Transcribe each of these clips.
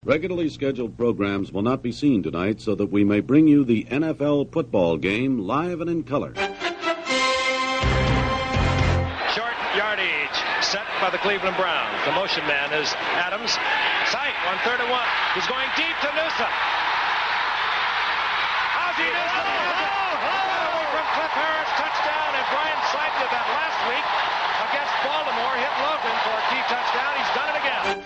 Regularly scheduled programs will not be seen tonight so that we may bring you the NFL football game live and in color. Short yardage set by the Cleveland Browns. The motion man is Adams. Sight on 3rd and 1. He's going deep to Newsome. Ozzie Newsome away from Cliff Harris. Touchdown. And Brian Sight did that last week against Baltimore. Hit Logan for a key touchdown. He's done it again.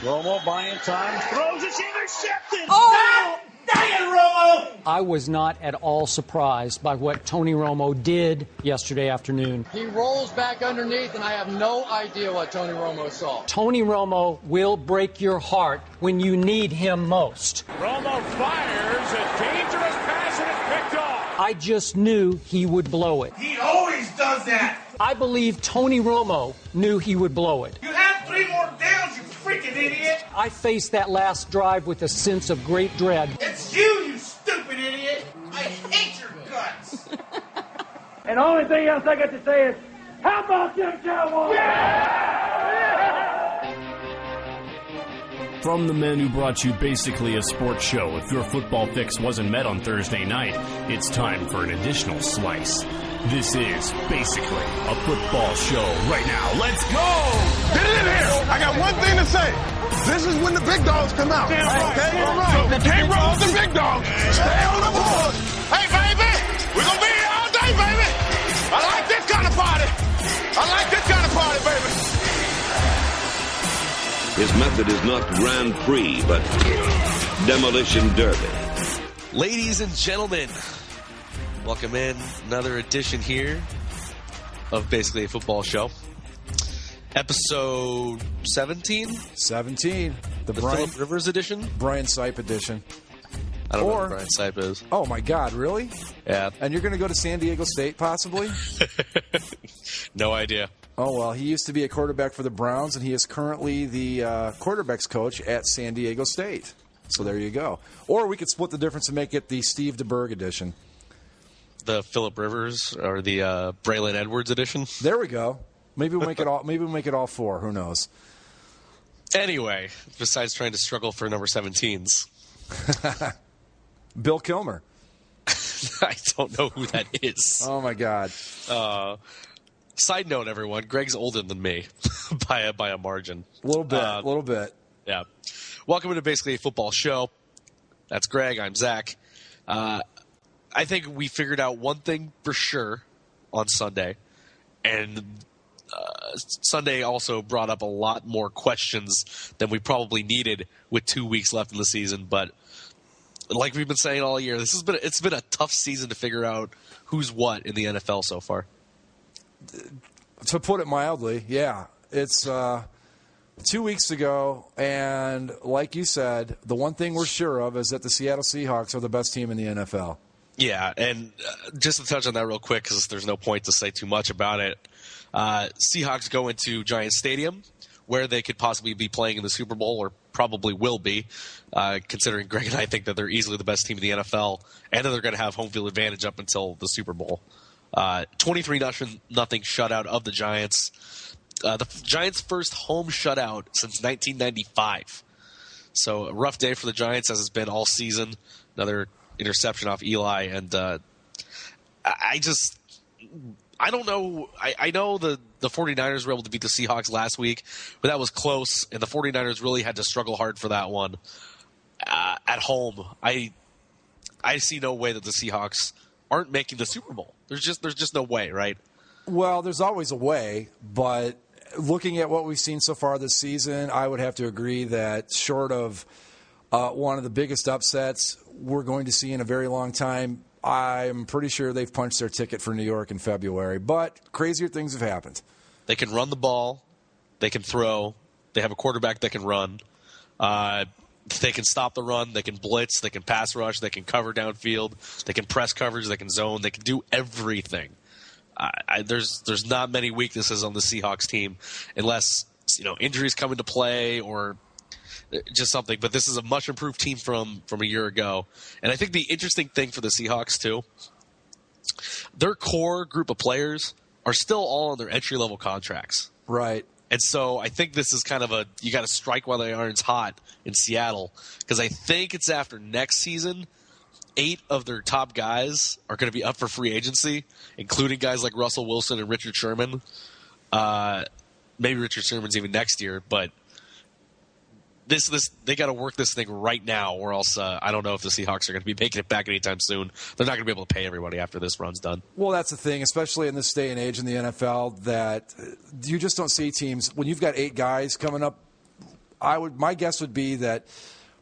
Romo buying time. Throws it. Intercepted. Oh! Dang it, Romo! I was not at all surprised by what Tony Romo did yesterday afternoon. He rolls back underneath, and I have no idea what Tony Romo saw. Tony Romo will break your heart when you need him most. Romo fires a dangerous pass, and it's picked off. I just knew he would blow it. He always does that. I believe Tony Romo knew he would blow it. You have 3 more downs, you freaking idiot. I faced that last drive with a sense of great dread. It's you stupid idiot. I hate your guts. And the only thing else I got to say is, how about them Cowboys? From the men who brought you basically a sports show, if your football fix wasn't met on Thursday night, it's time for an additional slice. This is basically a football show right now. Let's go! Get it in here! I got one thing to say. This is when the big dogs come out. Okay? All right. You can't roll with the big dogs. Stay on the board. Hey, baby! We're going to be here all day, baby! I like this kind of party. I like this kind of party, baby. His method is not Grand Prix, but Demolition Derby. Ladies and gentlemen, welcome in another edition here of Basically a Football Show. Episode 17? 17. The Phillip Rivers edition? Brian Sipe edition. I don't know what Brian Sipe is. Oh, my God, really? Yeah. And you're going to go to San Diego State, possibly? No idea. Oh, well, he used to be a quarterback for the Browns, and he is currently the quarterback's coach at San Diego State. So there you go. Or we could split the difference and make it the Steve DeBerg edition. The Phillip Rivers or the Braylon Edwards edition? There we go. Maybe we'll make it all. Maybe we'll make it all 4. Who knows? Anyway, besides trying to struggle for number 17s, Bill Kilmer. I don't know who that is. Oh my God. Side note, everyone: Greg's older than me by a margin. A little bit. Yeah. Welcome to Basically a Football Show. That's Greg. I'm Zach. I think we figured out one thing for sure on Sunday, and Sunday also brought up a lot more questions than we probably needed with 2 weeks left in the season. But like we've been saying all year, it's been a tough season to figure out who's what in the NFL so far. To put it mildly, yeah. It's 2 weeks ago, and like you said, the one thing we're sure of is that the Seattle Seahawks are the best team in the NFL. Yeah, and just to touch on that real quick, because there's no point to say too much about it, Seahawks go into Giants Stadium, where they could possibly be playing in the Super Bowl, or probably will be, considering Greg and I think that they're easily the best team in the NFL, and that they're going to have home field advantage up until the Super Bowl. 23-0 shutout of the Giants. The Giants' first home shutout since 1995. So a rough day for the Giants, as it's been all season. Another interception off Eli, and I don't know. I know the 49ers were able to beat the Seahawks last week, but that was close, and the 49ers really had to struggle hard for that one at home. I see no way that the Seahawks aren't making the Super Bowl. There's just no way, right? Well, there's always a way, but looking at what we've seen so far this season, I would have to agree that short of one of the biggest upsets we're going to see in a very long time, I'm pretty sure they've punched their ticket for New York in February. But crazier things have happened. They can run the ball. They can throw. They have a quarterback that can run. They can stop the run. They can blitz. They can pass rush. They can cover downfield. They can press coverage. They can zone. They can do everything. There's not many weaknesses on the Seahawks team unless injuries come into play or just something. But this is a much improved team from a year ago. And I think the interesting thing for the Seahawks too, their core group of players are still all on their entry level contracts. Right. And so I think this is kind of you got to strike while the iron's hot in Seattle, because I think it's after next season, 8 of their top guys are going to be up for free agency, including guys like Russell Wilson and Richard Sherman. Maybe Richard Sherman's even next year, but this they got to work this thing right now, or else I don't know if the Seahawks are going to be making it back anytime soon. They're not going to be able to pay everybody after this run's done. Well, that's the thing, especially in this day and age in the NFL, that you just don't see teams when you've got 8 guys coming up. My guess would be that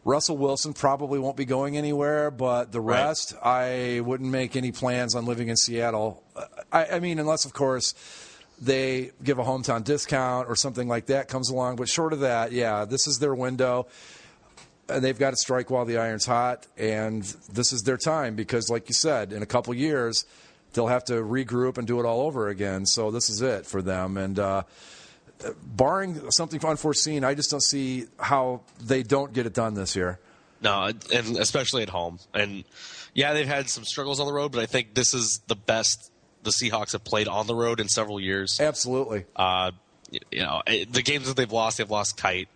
Russell Wilson probably won't be going anywhere, but the rest, I wouldn't make any plans on living in Seattle. I mean, unless of course they give a hometown discount or something like that comes along. But short of that, yeah, this is their window. And they've got to strike while the iron's hot. And this is their time because, like you said, in a couple years, they'll have to regroup and do it all over again. So this is it for them. And barring something unforeseen, I just don't see how they don't get it done this year. No, and especially at home. And, yeah, they've had some struggles on the road, but I think this is the best the Seahawks have played on the road in several years. Absolutely. The games that they've lost tight.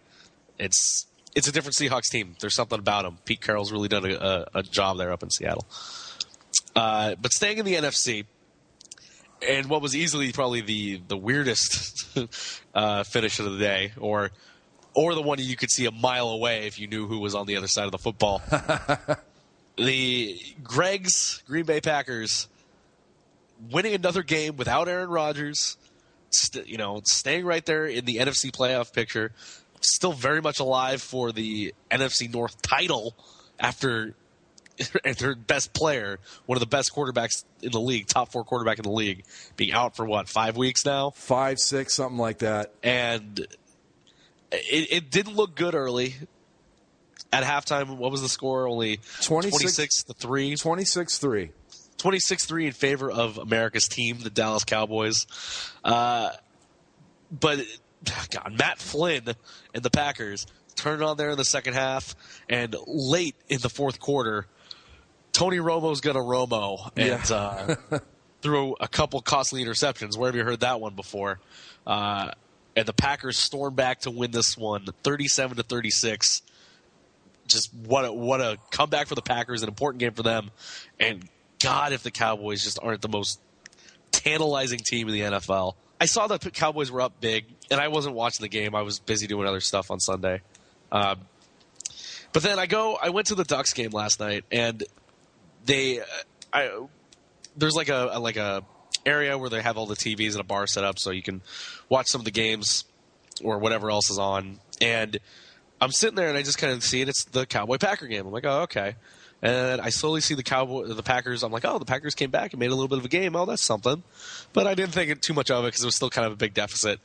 It's a different Seahawks team. There's something about them. Pete Carroll's really done a job there up in Seattle. But staying in the NFC, and what was easily probably the weirdest finish of the day, or the one you could see a mile away if you knew who was on the other side of the football. The Greg's Green Bay Packers winning another game without Aaron Rodgers, staying right there in the NFC playoff picture, still very much alive for the NFC North title after their best player, one of the best quarterbacks in the league, top 4 quarterback in the league, being out for 5 weeks now? 5, 6, something like that. And it didn't look good early. At halftime, what was the score? Only 26-3? 26-3. 26-3 in favor of America's team, the Dallas Cowboys. But, God, Matt Flynn and the Packers turned on there in the second half, and late in the fourth quarter, Tony Romo's going to Romo and threw a couple costly interceptions. Where have you heard that one before? And the Packers stormed back to win this one, 37-36. Just what a comeback for the Packers, an important game for them. And God, if the Cowboys just aren't the most tantalizing team in the NFL. I saw that the Cowboys were up big, and I wasn't watching the game. I was busy doing other stuff on Sunday. But then I went to the Ducks game last night, and there's like a area where they have all the TVs and a bar set up so you can watch some of the games or whatever else is on. And I'm sitting there, and I just kind of see it. It's the Cowboy-Packer game. I'm like, oh, okay. And I slowly see the Packers. I'm like, oh, the Packers came back and made a little bit of a game. Oh, that's something. But I didn't think too much of it because it was still kind of a big deficit.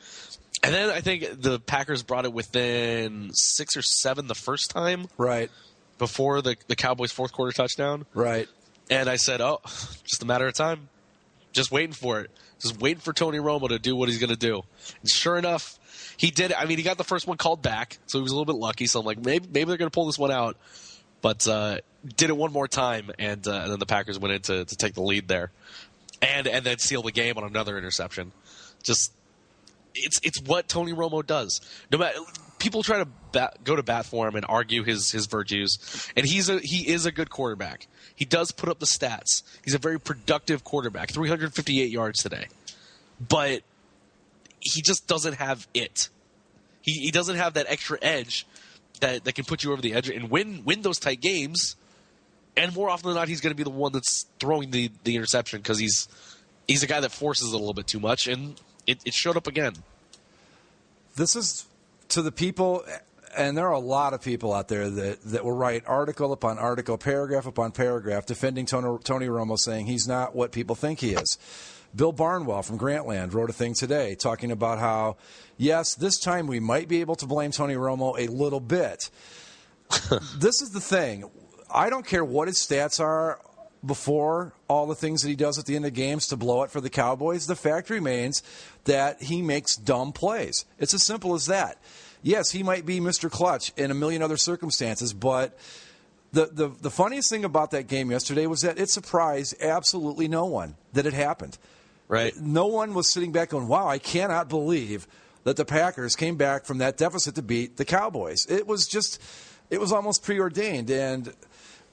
And then I think the Packers brought it within 6 or 7 the first time. Right. Before the Cowboys' fourth quarter touchdown. Right. And I said, oh, just a matter of time. Just waiting for it. Just waiting for Tony Romo to do what he's going to do. And sure enough, he did it. I mean, he got the first one called back, so he was a little bit lucky. So I'm like, maybe they're going to pull this one out. But did it one more time, and then the Packers went in to take the lead there, and then seal the game on another interception. Just it's what Tony Romo does. No matter people try to go to bat for him and argue his virtues, and he is a good quarterback. He does put up the stats. He's a very productive quarterback. 358 yards today, but he just doesn't have it. He doesn't have that extra edge that can put you over the edge and win those tight games. And more often than not, he's going to be the one that's throwing the interception because he's a guy that forces it a little bit too much, and it showed up again. This is to the people, and there are a lot of people out there that will write article upon article, paragraph upon paragraph, defending Tony Romo, saying he's not what people think he is. Bill Barnwell from Grantland wrote a thing today talking about how, yes, this time we might be able to blame Tony Romo a little bit. This is the thing. I don't care what his stats are before all the things that he does at the end of games to blow it for the Cowboys. The fact remains that he makes dumb plays. It's as simple as that. Yes, he might be Mr. Clutch in a million other circumstances, but the funniest thing about that game yesterday was that it surprised absolutely no one that it happened. Right. No one was sitting back going, wow, I cannot believe that the Packers came back from that deficit to beat the Cowboys. It was almost preordained, and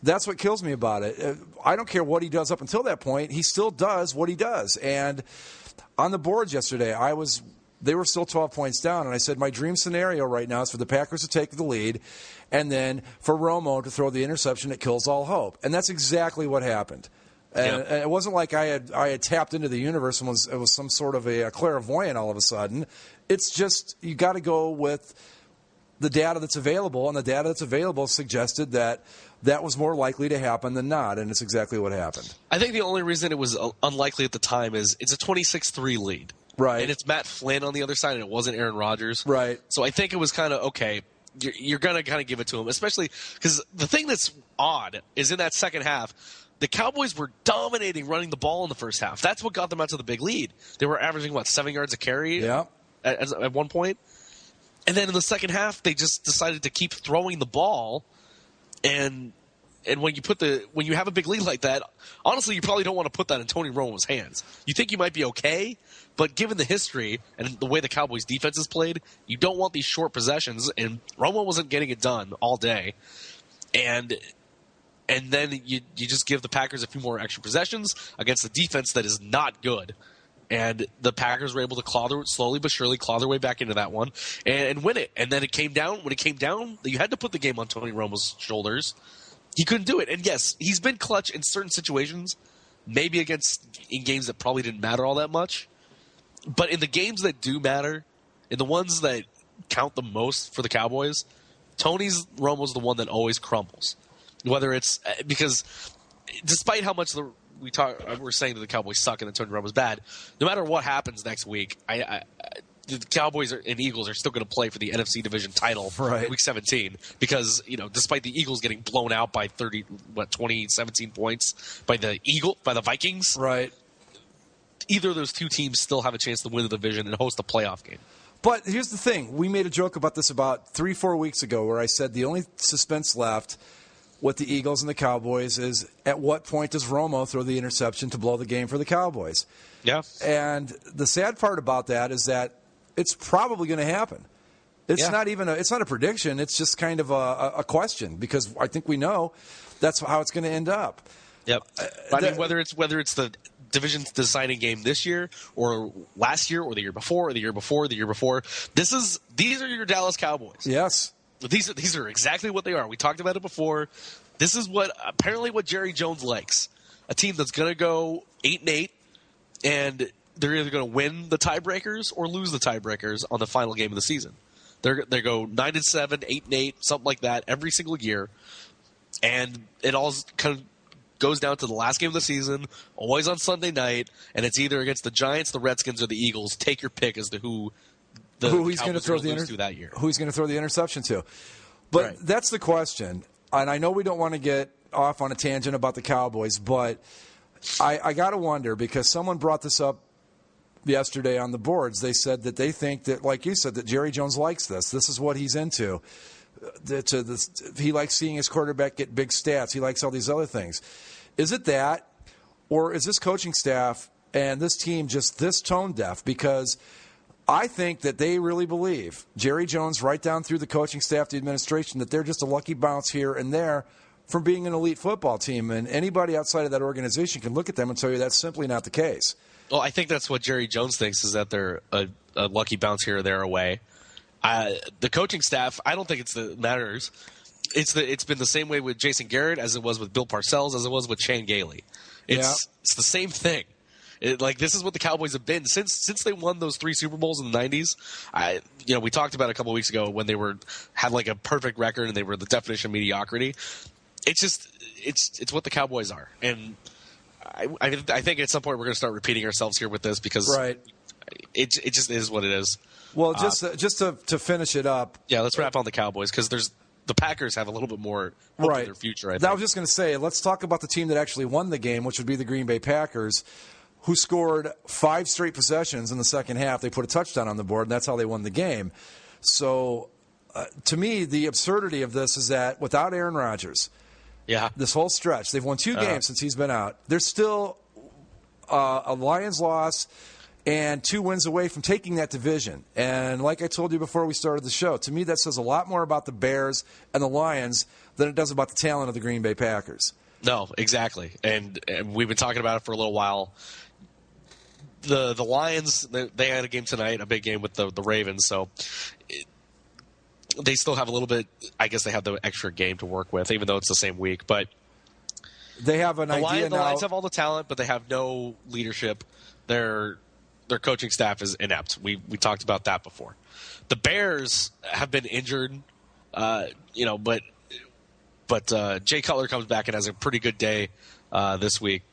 that's what kills me about it. I don't care what he does up until that point. He still does what he does. And on the boards yesterday, they were still 12 points down, and I said my dream scenario right now is for the Packers to take the lead and then for Romo to throw the interception that kills all hope. And that's exactly what happened. And it wasn't like I had tapped into the universe and it was some sort of a clairvoyant all of a sudden. It's just you got to go with the data that's available, and the data that's available suggested that was more likely to happen than not, and it's exactly what happened. I think the only reason it was unlikely at the time is it's a 26-3 lead. Right. And it's Matt Flynn on the other side, and it wasn't Aaron Rodgers. Right. So I think it was kind of, okay, you're going to kind of give it to him, especially because the thing that's odd is in that second half, the Cowboys were dominating running the ball in the first half. That's what got them out to the big lead. They were averaging, 7 yards a carry at one point? And then in the second half, they just decided to keep throwing the ball. And when you have a big lead like that, honestly, you probably don't want to put that in Tony Romo's hands. You think you might be okay, but given the history and the way the Cowboys' defense is played, you don't want these short possessions. And Romo wasn't getting it done all day. And then you just give the Packers a few more extra possessions against a defense that is not good. And the Packers were able to slowly but surely claw their way back into that one and win it. And then it came down. When it came down, you had to put the game on Tony Romo's shoulders. He couldn't do it. And yes, he's been clutch in certain situations, maybe in games that probably didn't matter all that much. But in the games that do matter, in the ones that count the most for the Cowboys, Romo's the one that always crumbles. Whether it's because despite how much we're saying that the Cowboys suck and that Tony Romo's bad, no matter what happens next week, the Cowboys and Eagles are still going to play for the NFC division title in Week 17 because, despite the Eagles getting blown out by 17 points by the Vikings, right? Either of those two teams still have a chance to win the division and host a playoff game. But here's the thing. We made a joke about this about 3-4 weeks ago where I said the only suspense left with the Eagles and the Cowboys is at what point does Romo throw the interception to blow the game for the Cowboys? Yeah. And the sad part about that is that it's probably going to happen. It's not a prediction. It's just kind of a question because I think we know that's how it's going to end up. Yep. I mean, whether it's the division's deciding game this year or last year or the year before or the year before the year before, these are your Dallas Cowboys. Yes. These are exactly what they are. We talked about it before. This is what Jerry Jones likes. A team that's going to go 8-8, and they're either going to win the tiebreakers or lose the tiebreakers on the final game of the season. They go 9-7, 8-8, something like that every single year, and it all kind of goes down to the last game of the season, always on Sunday night, and it's either against the Giants, the Redskins, or the Eagles. Take your pick as to who he's going to throw that year. Who he's going to throw the interception to. But that's the question. And I know we don't want to get off on a tangent about the Cowboys, but I got to wonder because someone brought this up yesterday on the boards. They said that they think that, like you said, that Jerry Jones likes this. This is what he's into. He likes seeing his quarterback get big stats. He likes all these other things. Is it that, or is this coaching staff and this team just this tone deaf? Because I think that they really believe, Jerry Jones, right down through the coaching staff, the administration, that they're just a lucky bounce here and there from being an elite football team. And anybody outside of that organization can look at them and tell you that's simply not the case. Well, I think that's what Jerry Jones thinks, is that they're a lucky bounce here or there away. The coaching staff, I don't think matters. It's been the same way with Jason Garrett as it was with Bill Parcells, as it was with Shane Gailey. It's the same thing. This is what the Cowboys have been since they won those 3 Super Bowls in the 90s. We talked about it a couple of weeks ago when they had like a perfect record and they were the definition of mediocrity. It's what the Cowboys are, and I think at some point we're going to start repeating ourselves here with this because it just is what it is. Well, just to finish it up. Yeah, let's wrap on the Cowboys because the Packers have a little bit more hope in their future. I was just going to say, let's talk about the team that actually won the game, which would be the Green Bay Packers, who scored 5 straight possessions in the second half. They put a touchdown on the board, and that's how they won the game. So, to me, the absurdity of this is that without Aaron Rodgers, this whole stretch, they've won 2 games since he's been out. There's still a Lions loss and 2 wins away from taking that division. And like I told you before we started the show, to me that says a lot more about the Bears and the Lions than it does about the talent of the Green Bay Packers. No, exactly. And we've been talking about it for a little while. The Lions, they had a game tonight, a big game with the Ravens, so they still have a little bit, I guess they have the extra game to work with, even though it's the same week. But they have an idea now. The Lions have all the talent, but they have no leadership. Their coaching staff is inept. We talked about that before. The Bears have been injured, but Jay Cutler comes back and has a pretty good day this week.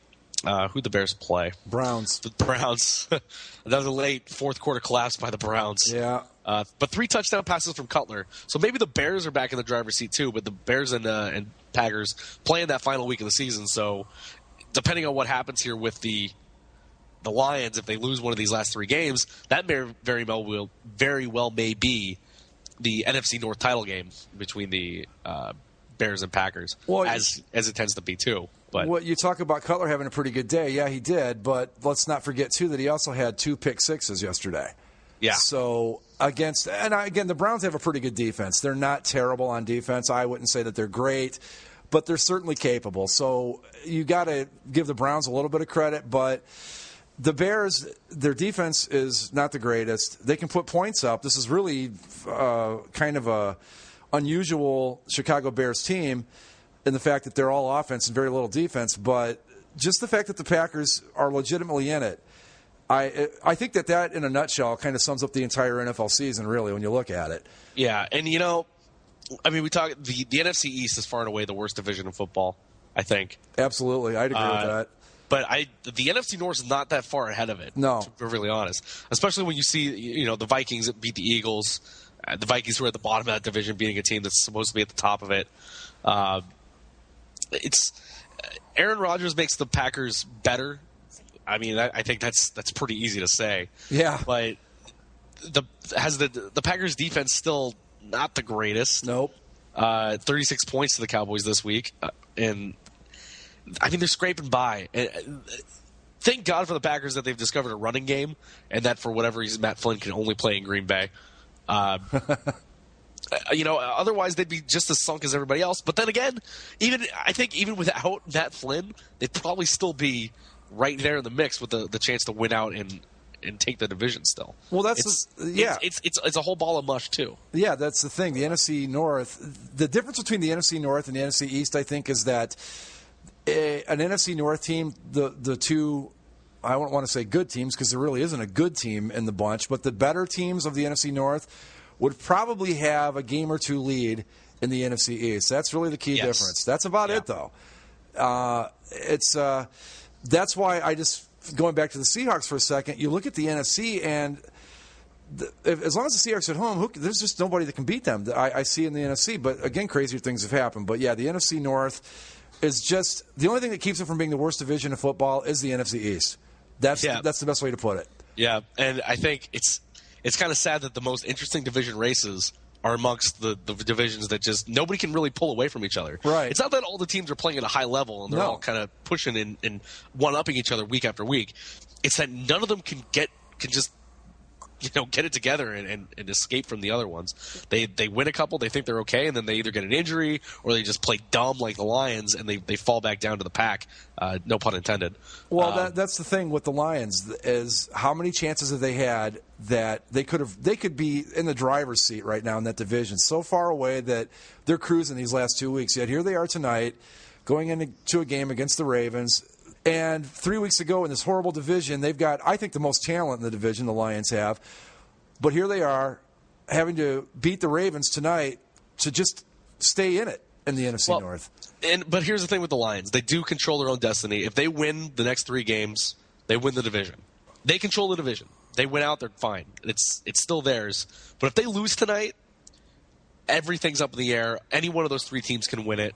Who'd the Bears play? Browns. The Browns. That was a late fourth quarter collapse by the Browns. Yeah. But 3 touchdown passes from Cutler. So maybe the Bears are back in the driver's seat too, but the Bears and Packers playing that final week of the season. So depending on what happens here with the Lions, if they lose one of these last 3 games, that very well may be the NFC North title game between the Bears and Packers, as it tends to be too. But you talk about Cutler having a pretty good day. Yeah, he did. But let's not forget, too, that he also had 2 pick sixes yesterday. Yeah. So again, the Browns have a pretty good defense. They're not terrible on defense. I wouldn't say that they're great, but they're certainly capable. So you got to give the Browns a little bit of credit. But the Bears, their defense is not the greatest. They can put points up. This is really kind of a unusual Chicago Bears team in the fact that they're all offense and very little defense, but just the fact that the Packers are legitimately in it, I think that in a nutshell kind of sums up the entire NFL season, really, when you look at it. Yeah, and we talk the NFC East is far and away the worst division in football, I think. Absolutely, I'd agree with that. But the NFC North is not that far ahead of it. No, to be really honest, especially when you see the Vikings beat the Eagles, the Vikings who are at the bottom of that division beating a team that's supposed to be at the top of it. It's Aaron Rodgers makes the Packers better. I mean, I think that's pretty easy to say. Yeah. But the Packers defense still not the greatest. Nope. 36 points to the Cowboys this week, and I mean they're scraping by. Thank God for the Packers that they've discovered a running game, and that for whatever reason Matt Flynn can only play in Green Bay. Otherwise they'd be just as sunk as everybody else. But then again, I think even without Matt Flynn, they'd probably still be right there in the mix with the chance to win out and take the division still. Well, it's a whole ball of mush too. Yeah, that's the thing. The NFC North, the difference between the NFC North and the NFC East, I think, is that an NFC North team, the two, I don't want to say good teams because there really isn't a good team in the bunch, but the better teams of the NFC North would probably have a game or 2 lead in the NFC East. That's really the key difference. That's about it, though. That's why I just, going back to the Seahawks for a second, you look at the NFC, and as long as the Seahawks are at home, there's just nobody that can beat them. I see in the NFC. But, again, crazier things have happened. But, yeah, the NFC North is just – the only thing that keeps it from being the worst division of football is the NFC East. That's the best way to put it. Yeah, and I think it's kind of sad that the most interesting division races are amongst the divisions that just nobody can really pull away from each other. Right. It's not that all the teams are playing at a high level and they're all kind of pushing and one-upping each other week after week. It's that none of them can just get it together and escape from the other ones. They win a couple, they think they're okay, and then they either get an injury or they just play dumb like the Lions and they fall back down to the pack. No pun intended. Well, that's the thing with the Lions is how many chances have they had that they could be in the driver's seat right now in that division, so far away that they're cruising these last 2 weeks. Yet here they are tonight, going into a game against the Ravens. And 3 weeks ago in this horrible division, they've got, I think, the most talent in the division, the Lions have. But here they are having to beat the Ravens tonight to just stay in it in the NFC North. But here's the thing with the Lions. They do control their own destiny. If they win the next 3 games, they win the division. They control the division. They win out, they're fine. It's still theirs. But if they lose tonight, everything's up in the air. Any one of those 3 teams can win it.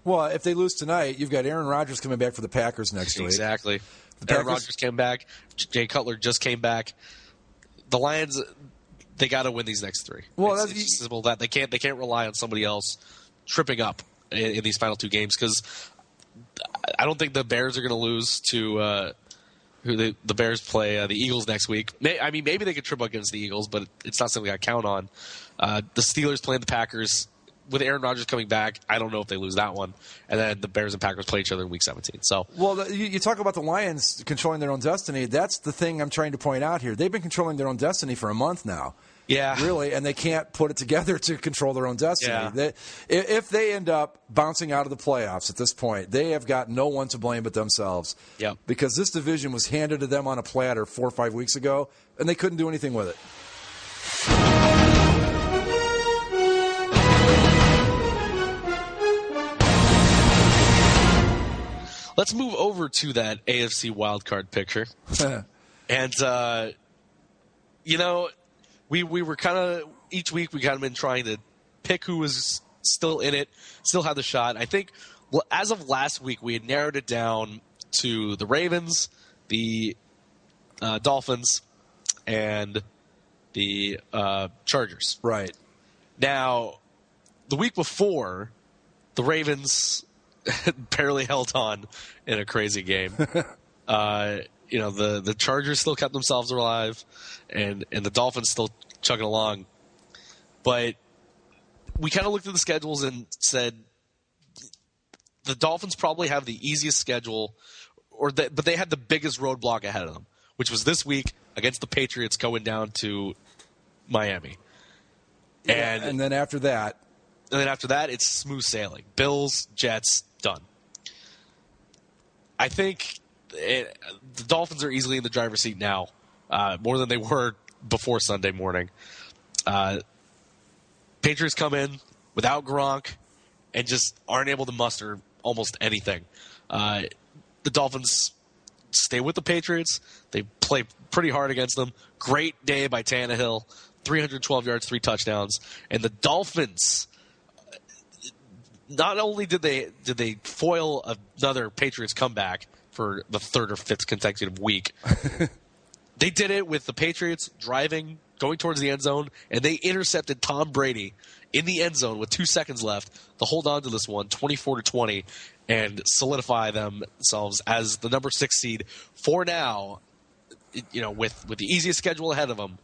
Well, if they lose tonight, you've got Aaron Rodgers coming back for the Packers next week. Exactly. Aaron Rodgers came back. Jay Cutler just came back. The Lions, they got to win these next 3. Well, it's just simple that they can't rely on somebody else tripping up in these final 2 games because I don't think the Bears are going to lose to who the Bears play the Eagles next week. Maybe they could trip against the Eagles, but it's not something I count on. The Steelers playing the Packers. With Aaron Rodgers coming back, I don't know if they lose that one. And then the Bears and Packers play each other in Week 17. So, well, you talk about the Lions controlling their own destiny. That's the thing I'm trying to point out here. They've been controlling their own destiny for a month now. Yeah. Really, and they can't put it together to control their own destiny. Yeah. If they end up bouncing out of the playoffs at this point, they have got no one to blame but themselves. Yep. Because this division was handed to them on a platter 4 or 5 weeks ago, and they couldn't do anything with it. Let's move over to that AFC wildcard picture. And, we were kind of, each week we kind of been trying to pick who was still in it, still had the shot. I think as of last week, we had narrowed it down to the Ravens, the Dolphins, and the Chargers. Right. Now, the week before, the Ravens barely held on in a crazy game. The Chargers still kept themselves alive, and the Dolphins still chugging along. But we kind of looked at the schedules and said the Dolphins probably have the easiest schedule, but they had the biggest roadblock ahead of them, which was this week against the Patriots going down to Miami. Yeah, and then after that, it's smooth sailing. Bills, Jets, done. I think the Dolphins are easily in the driver's seat now, more than they were before Sunday morning. Patriots come in without Gronk and just aren't able to muster almost anything. The Dolphins stay with the Patriots. They play pretty hard against them. Great day by Tannehill, 312 yards, 3 touchdowns. And the Dolphins, not only did they foil another Patriots comeback for the 3rd or 5th consecutive week, they did it with the Patriots driving, going towards the end zone, and they intercepted Tom Brady in the end zone with 2 seconds left to hold on to this one, 24-20, and solidify themselves as the number 6 seed for now. With the easiest schedule ahead of them,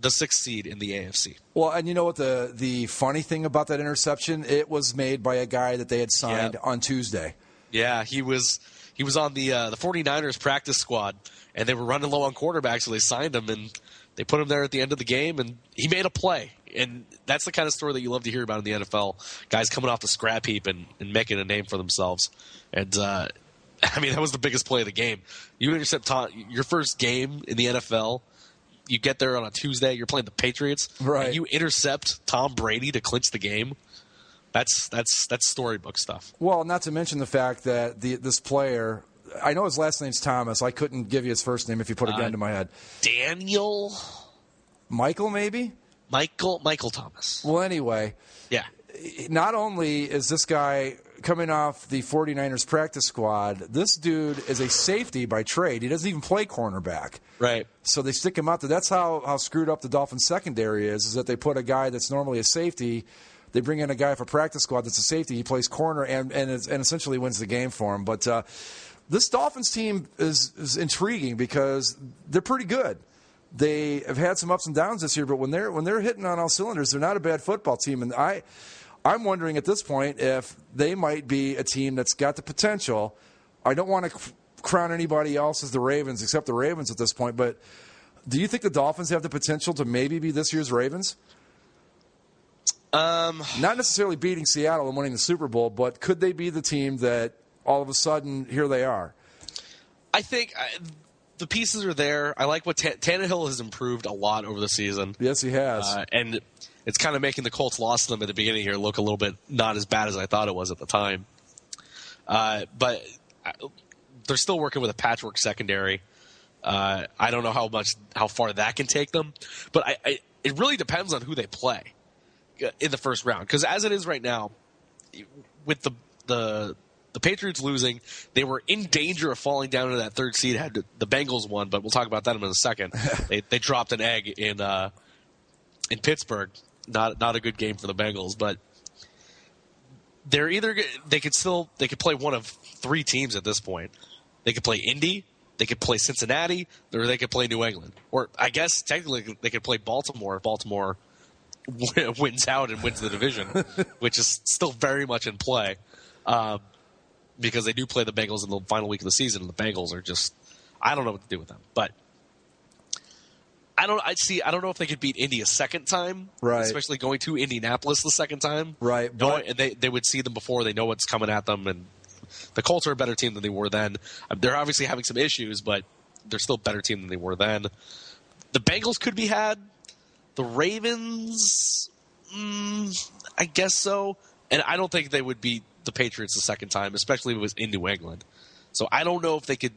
the 6th seed in the AFC. Well, and you know what the funny thing about that interception? It was made by a guy that they had signed on Tuesday. Yeah, he was on the 49ers practice squad, and they were running low on quarterbacks, so they signed him, and they put him there at the end of the game, and he made a play. And that's the kind of story that you love to hear about in the NFL. Guys coming off the scrap heap and making a name for themselves. And, that was the biggest play of the game. You intercept your first game in the NFL. You get there on a Tuesday. You're playing the Patriots. Right. And you intercept Tom Brady to clinch the game. That's storybook stuff. Well, not to mention the fact that this player, I know his last name's Thomas. I couldn't give you his first name if you put a gun to my head. Michael, maybe? Michael Thomas. Well, anyway. Yeah. Not only is this guy coming off the 49ers practice squad, this dude is a safety by trade. He doesn't even play cornerback. Right. So they stick him out there. That's how screwed up the Dolphins secondary is that they put a guy that's normally a safety. They bring in a guy for practice squad that's a safety. He plays corner and essentially wins the game for him. But this Dolphins team is intriguing because they're pretty good. They have had some ups and downs this year, but when they're hitting on all cylinders, they're not a bad football team. And I'm wondering at this point if they might be a team that's got the potential. I don't want to crown anybody else as the Ravens except the Ravens at this point, but do you think the Dolphins have the potential to maybe be this year's Ravens? Not necessarily beating Seattle and winning the Super Bowl, but could they be the team that all of a sudden here they are? I think the pieces are there. I like what Tannehill has improved a lot over the season. Yes, he has. And it's kind of making the Colts loss to them at the beginning here look a little bit not as bad as I thought it was at the time. But they're still working with a patchwork secondary. I don't know how far that can take them, but it really depends on who they play in the first round. Because as it is right now, with the Patriots losing, they were in danger of falling down to that 3rd seed had the Bengals won, but we'll talk about that in a second. They dropped an egg in Pittsburgh. Not a good game for the Bengals, but they could play one of 3 teams at this point. They could play Indy, They could play Cincinnati, or they could play New England. Or I guess technically they could play Baltimore if Baltimore wins out and wins the division, which is still very much in play because they do play the Bengals in the final week of the season, and the Bengals are just – I don't know what to do with them. But I don't know if they could beat Indy a second time, right? Especially going to Indianapolis the second time. Right. And they would see them before. They know what's coming at them, and the Colts are a better team than they were then. They're obviously having some issues, but they're still a better team than they were then. The Bengals could be had. The Ravens, I guess so. And I don't think they would beat the Patriots the second time, especially if it was in New England. So I don't know if they could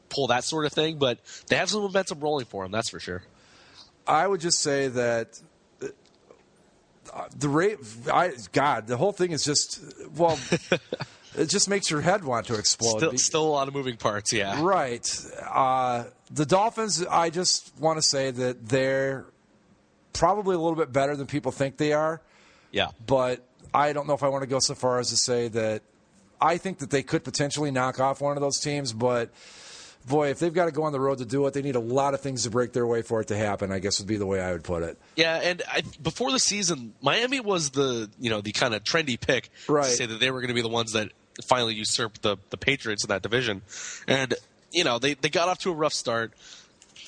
pull that sort of thing, but they have some momentum rolling for them, that's for sure. I would just say that the whole thing is just, well, it just makes your head want to explode. Still a lot of moving parts, yeah. Right. The Dolphins, I just want to say that they're probably a little bit better than people think they are. Yeah. But I don't know if I want to go so far as to say that I think that they could potentially knock off one of those teams, but boy, if they've got to go on the road to do it, they need a lot of things to break their way for it to happen, I guess would be the way I would put it. Yeah, and before the season, Miami was the kind of trendy pick to say that they were going to be the ones that finally usurped the Patriots in that division. And, they got off to a rough start.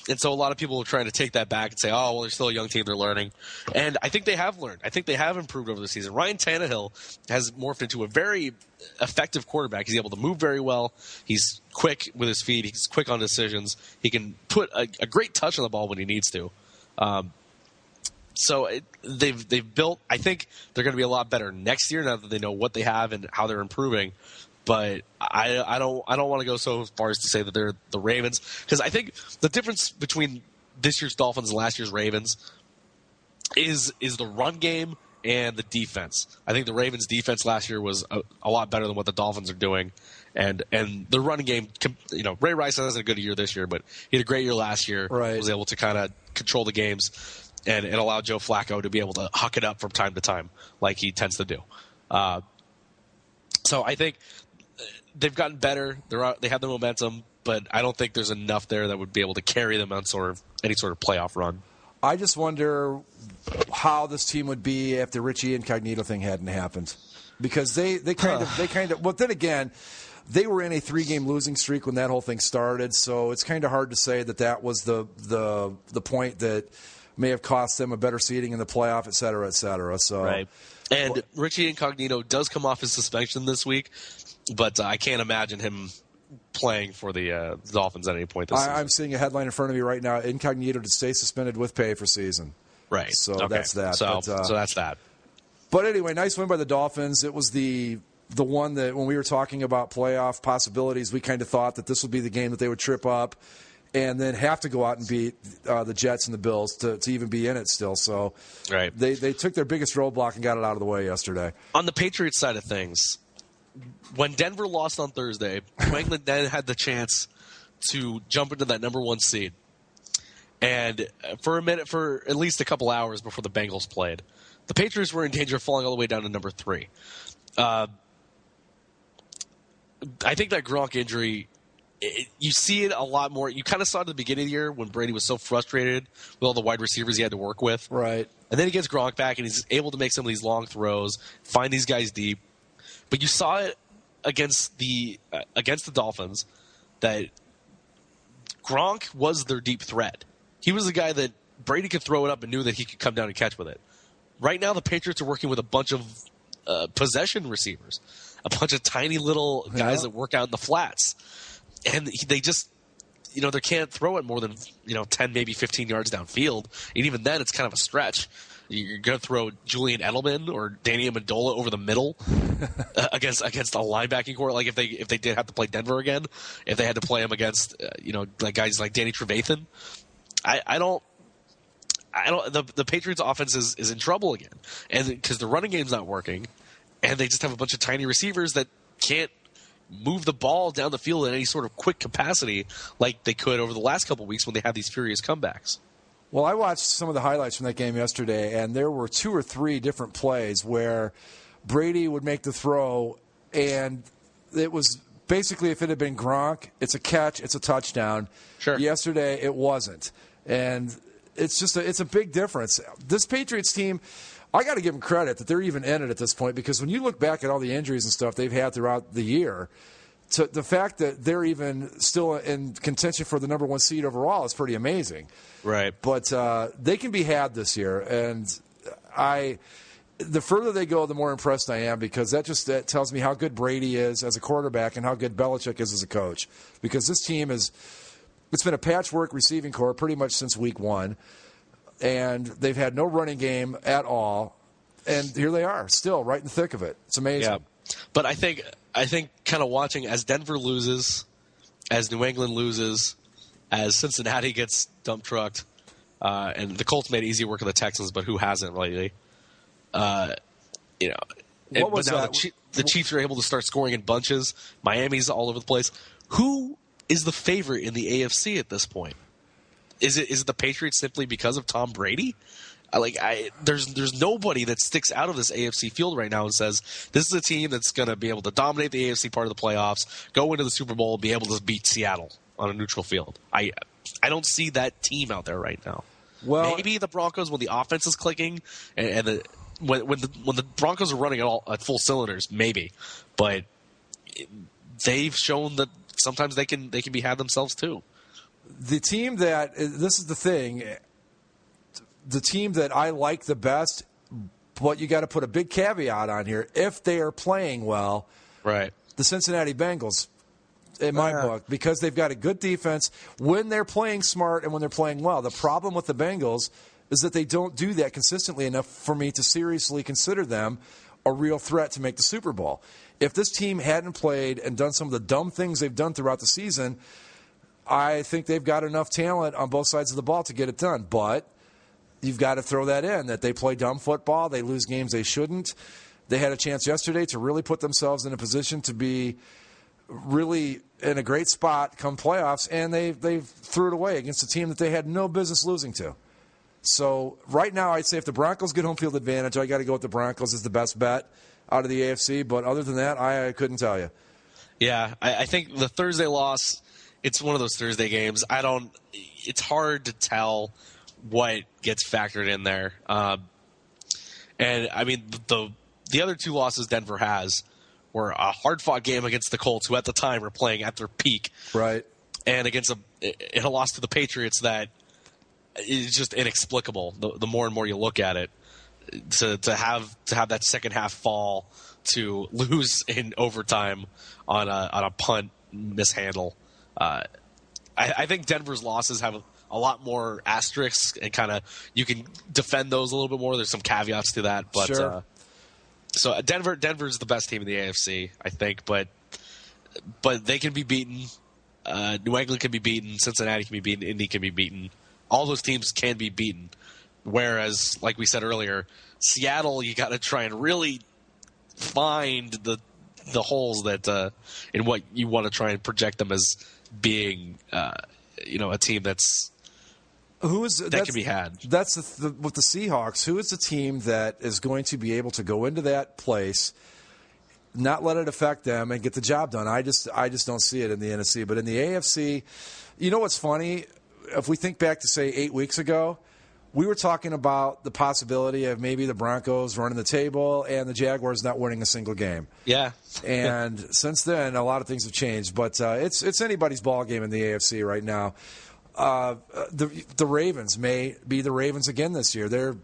And so a lot of people are trying to take that back and say, oh, well, they're still a young team, they're learning. And I think they have learned. I think they have improved over the season. Ryan Tannehill has morphed into a very effective quarterback. He's able to move very well. He's quick with his feet. He's quick on decisions. He can put a great touch on the ball when he needs to. So they've built – I think they're going to be a lot better next year now that they know what they have and how they're improving. But I don't want to go so far as to say that they're the Ravens, because I think the difference between this year's Dolphins and last year's Ravens is the run game and the defense. I think the Ravens' defense last year was a lot better than what the Dolphins are doing, and the running game. Ray Rice hasn't a good year this year, but he had a great year last year. Right. Was able to kind of control the games and allow Joe Flacco to be able to huck it up from time to time like he tends to do. So I think they've gotten better. They have the momentum, but I don't think there's enough there that would be able to carry them on any sort of playoff run. I just wonder how this team would be if the Richie Incognito thing hadn't happened, because they kind of. Well, then again, they were in a 3-game losing streak when that whole thing started, so it's kind of hard to say that was the point that may have cost them a better seeding in the playoff, et cetera, et cetera. So. Right. And Richie Incognito does come off his suspension this week, but I can't imagine him playing for the Dolphins at any point this season. I'm seeing a headline in front of me right now: Incognito to stay suspended with pay for season. Right. So that's that. So that's that. But anyway, nice win by the Dolphins. It was the one that when we were talking about playoff possibilities, we kind of thought that this would be the game that they would trip up and then have to go out and beat the Jets and the Bills to even be in it still. So right. They took their biggest roadblock and got it out of the way yesterday. On the Patriots side of things, when Denver lost on Thursday, New England then had the chance to jump into that number 1 seed. And for at least a couple hours before the Bengals played, the Patriots were in danger of falling all the way down to number 3. I think that Gronk injury, you see it a lot more. You kind of saw it at the beginning of the year when Brady was so frustrated with all the wide receivers he had to work with. Right. And then he gets Gronk back, and he's able to make some of these long throws, find these guys deep. But you saw it against the Dolphins that Gronk was their deep threat. He was the guy that Brady could throw it up and knew that he could come down and catch with it. Right now, the Patriots are working with a bunch of possession receivers, a bunch of tiny little guys that work out in the flats. And they just, they can't throw it more than, 10, maybe 15 yards downfield. And even then, it's kind of a stretch. You're going to throw Julian Edelman or Danny Amendola over the middle against a linebacking core. Like if they did have to play Denver again, if they had to play him against, like guys like Danny Trevathan, the Patriots offense is in trouble again. And because the running game's not working, and they just have a bunch of tiny receivers that can't move the ball down the field in any sort of quick capacity like they could over the last couple of weeks when they had these furious comebacks. Well, I watched some of the highlights from that game yesterday, and there were 2 or 3 different plays where Brady would make the throw, and it was basically, if it had been Gronk, it's a catch, it's a touchdown. Sure. Yesterday, it wasn't. And it's a big difference. This Patriots team, I got to give them credit that they're even in it at this point, because when you look back at all the injuries and stuff they've had throughout the year, to the fact that they're even still in contention for the number 1 seed overall is pretty amazing. Right. But they can be had this year, and the further they go, the more impressed I am, because that tells me how good Brady is as a quarterback and how good Belichick is as a coach. Because this team it's been a patchwork receiving corps pretty much since week 1, and they've had no running game at all, and here they are, still right in the thick of it. It's amazing. Yeah. But I think kind of watching as Denver loses, as New England loses, as Cincinnati gets dump trucked, and the Colts made easy work of the Texans, but who hasn't lately? The Chiefs are able to start scoring in bunches. Miami's all over the place. Who is the favorite in the AFC at this point? Is it the Patriots simply because of Tom Brady? There's nobody that sticks out of this AFC field right now and says this is a team that's going to be able to dominate the AFC part of the playoffs, go into the Super Bowl, and be able to beat Seattle on a neutral field. I don't see that team out there right now. Well, maybe the Broncos when the offense is clicking and when the Broncos are running at full cylinders, maybe, but they've shown that sometimes they can be had themselves too. The team that this is the thing. The team that I like the best, but you got to put a big caveat on here. If they are playing well, right? The Cincinnati Bengals, in my book, because they've got a good defense when they're playing smart and when they're playing well. The problem with the Bengals is that they don't do that consistently enough for me to seriously consider them a real threat to make the Super Bowl. If this team hadn't played and done some of the dumb things they've done throughout the season, I think they've got enough talent on both sides of the ball to get it done. But you've got to throw that in, that they play dumb football. They lose games they shouldn't. They had a chance yesterday to really put themselves in a position to be really in a great spot come playoffs, and they threw it away against a team that they had no business losing to. So right now I'd say if the Broncos get home field advantage, I got to go with the Broncos as the best bet out of the AFC. But other than that, I couldn't tell you. Yeah, I think the Thursday loss, it's one of those Thursday games. It's hard to tell what gets factored in there. And, I mean, the other 2 losses Denver has were a hard-fought game against the Colts, who at the time were playing at their peak. Right. And against a loss to the Patriots that is just inexplicable, the more and more you look at it. To have that second half fall, to lose in overtime on a punt mishandle. I think Denver's losses have a lot more asterisks, and kind of you can defend those a little bit more. There's some caveats to that, but sure. So Denver's the best team in the AFC, I think, but they can be beaten. New England can be beaten. Cincinnati can be beaten. Indy can be beaten. All those teams can be beaten. Whereas, like we said earlier, Seattle, you got to try and really find the holes that in what you want to try and project them as being, a team that can be had. That's with the Seahawks. Who is the team that is going to be able to go into that place, not let it affect them, and get the job done? I just don't see it in the NFC. But in the AFC, you know what's funny? If we think back to, say, 8 weeks ago, we were talking about the possibility of maybe the Broncos running the table and the Jaguars not winning a single game. Yeah. And since then, a lot of things have changed. But it's anybody's ball game in the AFC right now. The Ravens may be the Ravens again this year. They're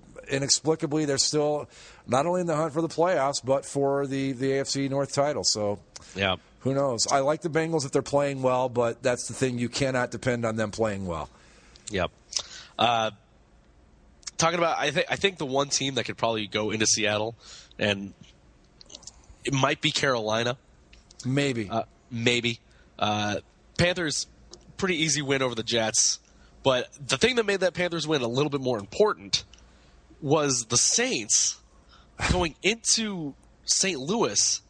still not only in the hunt for the playoffs, but for the AFC North title. So yeah, who knows? I like the Bengals if they're playing well, but that's the thing. You cannot depend on them playing well. Yep. Talking about, I think the one team that could probably go into Seattle, and it might be Carolina. Maybe. Panthers, pretty easy win over the Jets. But the thing that made that Panthers win a little bit more important was the Saints going into St. Louis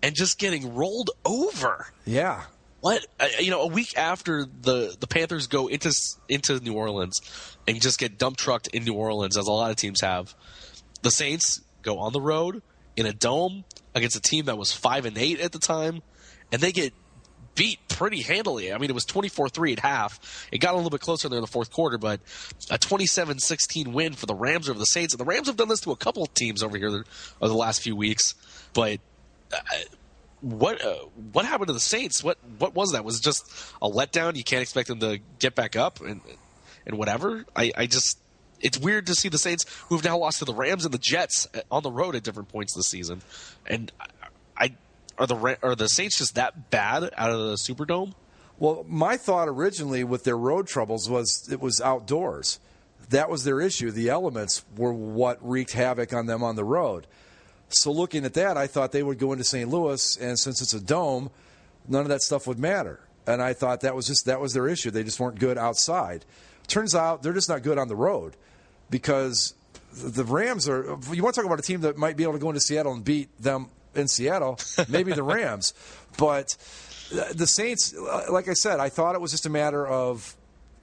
and just getting rolled over. Yeah. What? A week after the Panthers go into New Orleans and just get dump trucked in New Orleans, as a lot of teams have, the Saints go on the road in a dome against a team that was 5-8 at the time, and they get beat pretty handily. I mean, it was 24-3 at half. It got a little bit closer there in the fourth quarter, but a 27-16 win for the Rams over the Saints. And the Rams have done this to a couple of teams over here over the last few weeks. But what happened to the Saints? What was that? Was it just a letdown? You can't expect them to get back up and whatever? It's weird to see the Saints, who have now lost to the Rams and the Jets on the road at different points this season. And are the Saints just that bad out of the Superdome? Well, my thought originally with their road troubles was it was outdoors. That was their issue. The elements were what wreaked havoc on them on the road. So looking at that, I thought they would go into St. Louis, and since it's a dome, none of that stuff would matter. And I thought that was their issue. They just weren't good outside. Turns out they're just not good on the road. Because the Rams are – you want to talk about a team that might be able to go into Seattle and beat them in Seattle, maybe the Rams. But the Saints, like I said, I thought it was just a matter of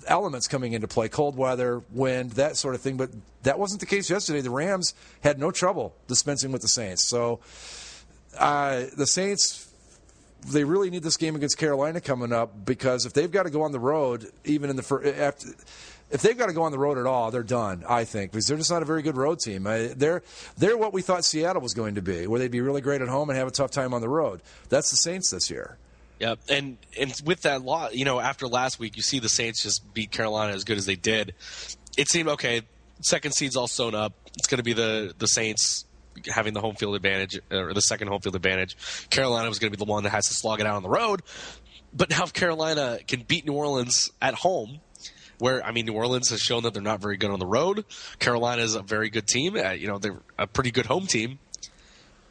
elements coming into play, cold weather, wind, that sort of thing. But that wasn't the case yesterday. The Rams had no trouble dispensing with the Saints. So the Saints – they really need this game against Carolina coming up, because if they've got to go on the road, even in the if they've got to go on the road at all, they're done, I think, because they're just not a very good road team. They're what we thought Seattle was going to be, where they'd be really great at home and have a tough time on the road. That's the Saints this year. Yeah, and with that lot, after last week, you see the Saints just beat Carolina as good as they did. It seemed, okay, second seed's all sewn up. It's going to be the Saints having the home field advantage, or the second home field advantage. Carolina was going to be the one that has to slog it out on the road. But now if Carolina can beat New Orleans at home, where, New Orleans has shown that they're not very good on the road. Carolina is a very good team. They're a pretty good home team.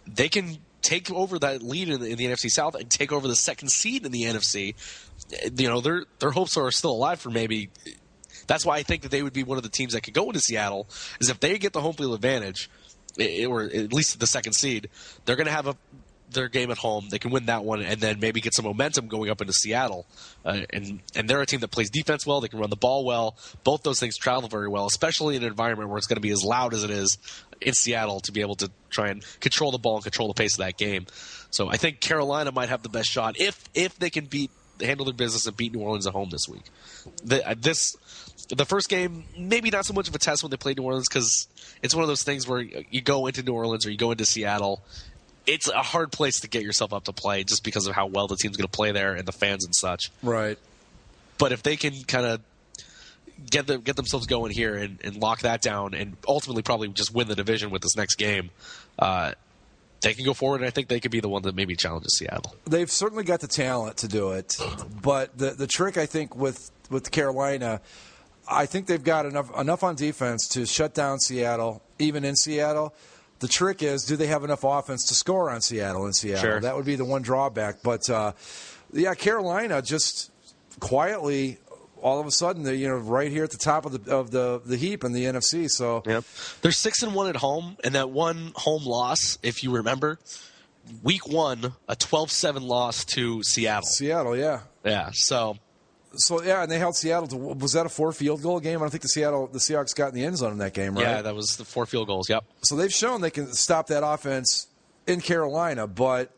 They can take over that lead in the NFC South and take over the second seed in the NFC. Their hopes are still alive for maybe. That's why I think that they would be one of the teams that could go into Seattle, is if they get the home field advantage, or at least the second seed, they're going to have their game at home. They can win that one and then maybe get some momentum going up into Seattle. And they're a team that plays defense well. They can run the ball well. Both those things travel very well, especially in an environment where it's going to be as loud as it is in Seattle, to be able to try and control the ball and control the pace of that game. So I think Carolina might have the best shot if they can handle their business and beat New Orleans at home this week. The first game, maybe not so much of a test when they play New Orleans, because it's one of those things where you go into New Orleans or you go into Seattle, it's a hard place to get yourself up to play just because of how well the team's going to play there and the fans and such. Right. But if they can kind of get themselves going here and lock that down and ultimately probably just win the division with this next game, they can go forward, and I think they could be the one that maybe challenges Seattle. They've certainly got the talent to do it. But the trick, I think, with Carolina, I think they've got enough on defense to shut down Seattle, even in Seattle. The trick is, do they have enough offense to score on Seattle in Seattle? Sure. That would be the one drawback. But, Carolina just quietly, all of a sudden, they're right here at the top of the heap in the NFC. So yep. They're 6-1 at home, and that one home loss, if you remember, week 1, a 12-7 loss to Seattle. Seattle, yeah. Yeah, So, and they held Seattle to, was that a 4 field goal game? I don't think the Seahawks got in the end zone in that game, right? Yeah, that was the 4 field goals, yep. So they've shown they can stop that offense in Carolina, but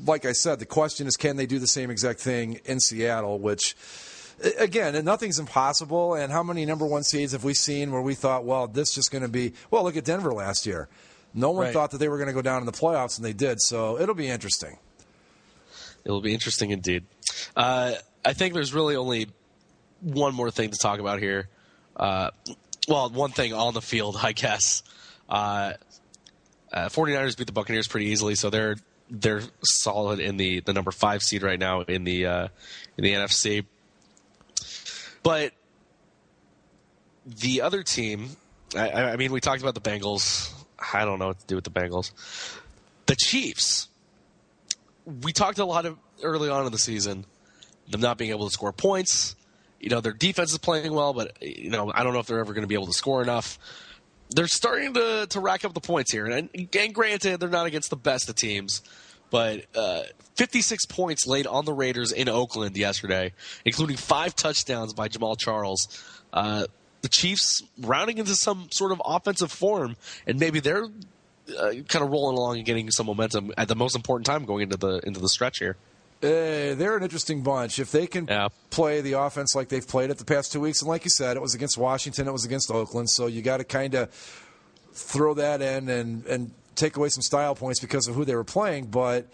like I said, the question is, can they do the same exact thing in Seattle, which, again, nothing's impossible. And how many number 1 seeds have we seen where we thought, well, this is just going to be, well, look at Denver last year. No one thought that they were going to go down in the playoffs, and they did. So it'll be interesting. It will be interesting indeed. I think there's really only one more thing to talk about here. One thing on the field, I guess. 49ers beat the Buccaneers pretty easily, so they're solid in the number 5 seed right now in the NFC. But the other team, I mean, we talked about the Bengals. I don't know what to do with the Bengals. The Chiefs. We talked a lot early on in the season, them not being able to score points. Their defense is playing well, but I don't know if they're ever going to be able to score enough. They're starting to rack up the points here, and granted, they're not against the best of teams, but 56 points laid on the Raiders in Oakland yesterday, including 5 touchdowns by Jamal Charles. The Chiefs rounding into some sort of offensive form, and maybe they're kind of rolling along and getting some momentum at the most important time going into the stretch here. They're an interesting bunch. If they can play the offense like they've played it the past 2 weeks, and like you said, it was against Washington, it was against Oakland, so you got to kind of throw that in and take away some style points because of who they were playing. But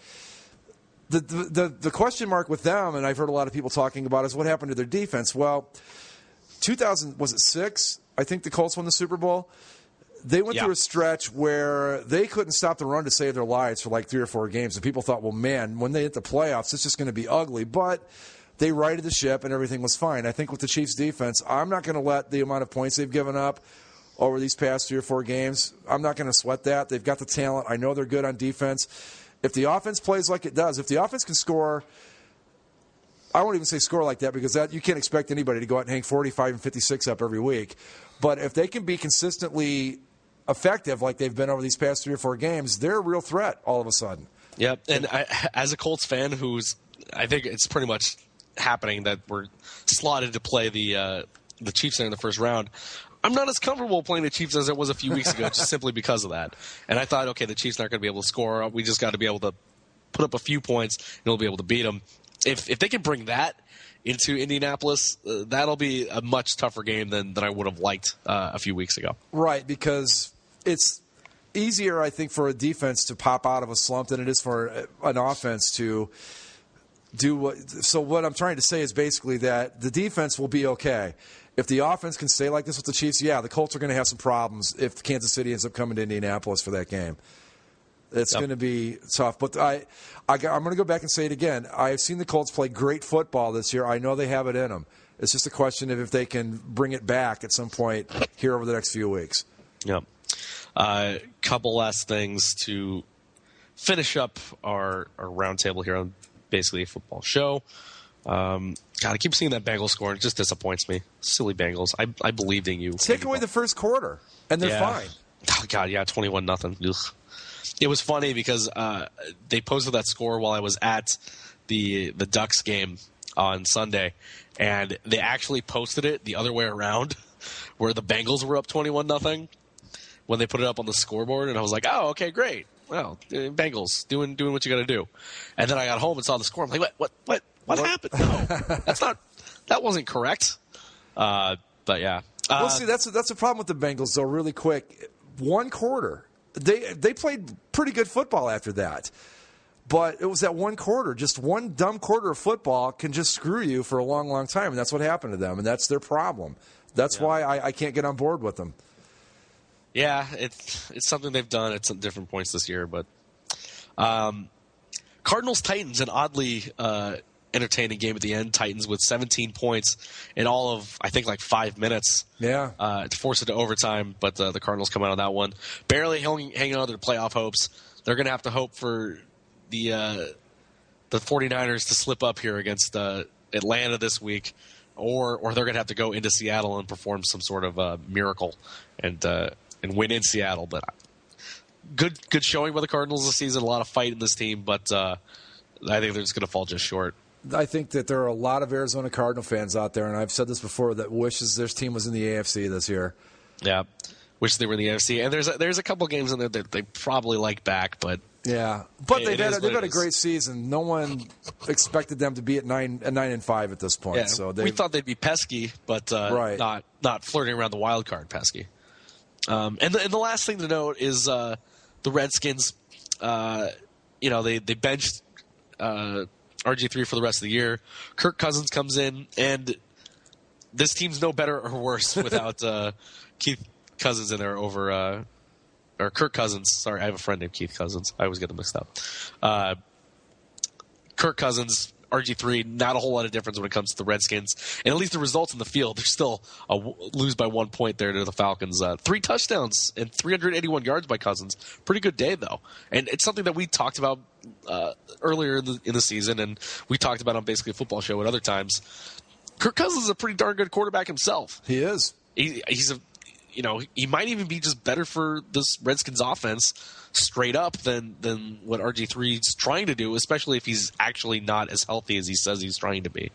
the question mark with them, and I've heard a lot of people talking about, is what happened to their defense. Well, 2006, I think the Colts won the Super Bowl. They went through a stretch where they couldn't stop the run to save their lives for like 3 or 4 games. And people thought, well, man, when they hit the playoffs, it's just going to be ugly. But they righted the ship and everything was fine. I think with the Chiefs' defense, I'm not going to let the amount of points they've given up over these past 3 or 4 games, I'm not going to sweat that. They've got the talent. I know they're good on defense. If the offense plays like it does, if the offense can score, I won't even say score like that because that you can't expect anybody to go out and hang 45 and 56 up every week. But if they can be consistently effective like they've been over these past 3 or 4 games, they're a real threat all of a sudden. Yep, and as a Colts fan I think it's pretty much happening that we're slotted to play the Chiefs in the first round. I'm not as comfortable playing the Chiefs as it was a few weeks ago, just simply because of that. And I thought, okay, the Chiefs aren't going to be able to score. We just got to be able to put up a few points, and we'll be able to beat them. If they can bring that into Indianapolis, that'll be a much tougher game than I would have liked a few weeks ago. Right, because it's easier, I think, for a defense to pop out of a slump than it is for an offense to do what. So what I'm trying to say is basically that the defense will be okay. If the offense can stay like this with the Chiefs, the Colts are going to have some problems if Kansas City ends up coming to Indianapolis for that game. It's going to be tough. But I'm going to go back and say it again. I've seen the Colts play great football this year. I know they have it in them. It's just a question of if they can bring it back at some point here over the next few weeks. Yep. Couple last things to finish up our roundtable here on basically a football show. God, I keep seeing that Bengals score, and it just disappoints me. Silly Bengals. I believed in you. Take away the first quarter, and they're fine. Oh, God, 21-0. It was funny because they posted that score while I was at the Ducks game on Sunday, and they actually posted it the other way around, where the Bengals were up 21-0 when they put it up on the scoreboard, and I was like, oh, okay, great. Well, Bengals doing what you got to do. And then I got home and saw the score. I'm like, what happened? No, that wasn't correct. But yeah. Well, see, that's the problem with the Bengals, though. Really quick, one quarter, they played pretty good football after that. But it was that one quarter, just one dumb quarter of football can just screw you for a long, long time, and that's what happened to them, and that's their problem. That's why I can't get on board with them. Yeah, it's something they've done at some different points this year, but Cardinals-Titans, an oddly entertaining game at the end. Titans with 17 points in all of, I think, like 5 minutes. Yeah. To force it to overtime, but the Cardinals come out on that one. Barely hanging on to their playoff hopes. They're going to have to hope for the 49ers to slip up here against Atlanta this week, or they're going to have to go into Seattle and perform some sort of miracle and win in Seattle. But good showing by the Cardinals this season. A lot of fight in this team, but I think they're just going to fall just short. I think that there are a lot of Arizona Cardinal fans out there, and I've said this before, that wishes their team was in the AFC this year. Yeah, wish they were in the AFC. And there's a couple games in there that they probably like back, but yeah, but they've had a great season. No one expected them to be at 9-5 at this point. Yeah, so we thought they'd be pesky, but not flirting around the wild card pesky. And the last thing to note is the Redskins. They benched RG3 for the rest of the year. Kirk Cousins comes in, and this team's no better or worse without Keith Cousins in there over or Kirk Cousins. Sorry, I have a friend named Keith Cousins. I always get them mixed up. Kirk Cousins, RG3, not a whole lot of difference when it comes to the Redskins. And at least the results in the field, they're still lose by 1 point there to the Falcons. 3 touchdowns and 381 yards by Cousins. Pretty good day, though. And it's something that we talked about earlier in the season, and we talked about on basically a football show at other times. Kirk Cousins is a pretty darn good quarterback himself. He is. He might even be just better for this Redskins offense straight up than what RG3 is trying to do, especially if he's actually not as healthy as he says he's trying to be.